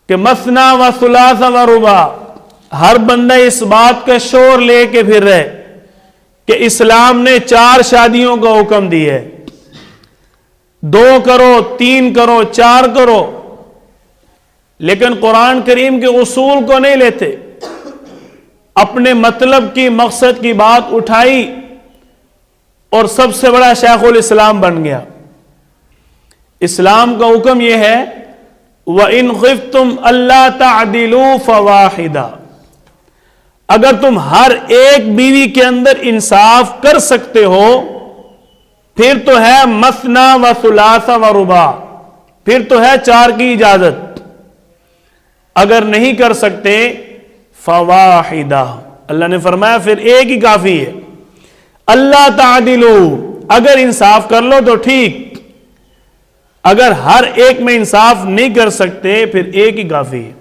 کہ مثنا و ثلاث و رباع، ہر بندہ اس بات کا شور لے کے پھر رہے کہ اسلام نے 4 شادیوں کا حکم دیا ہے، 2 کرو، 3 کرو، 4 کرو، لیکن قرآن کریم کے اصول کو نہیں لیتے، اپنے مطلب کی، مقصد کی بات اٹھائی اور سب سے بڑا شیخ الاسلام بن گیا۔ اسلام کا حکم یہ ہے وَإِنْ خِفْتُمْ أَلَّا تَعْدِلُوا فَوَاحِدًا، اگر تم ہر ایک بیوی کے اندر انصاف کر سکتے ہو پھر تو ہے مثنا و ثلاث و رباع، پھر تو ہے 4 کی اجازت، اگر نہیں کر سکتے فواحدہ، اللہ نے فرمایا پھر ایک ہی کافی ہے۔ اللہ تعدلوا، اگر انصاف کر لو تو ٹھیک، اگر ہر ایک میں انصاف نہیں کر سکتے پھر ایک ہی کافی ہے۔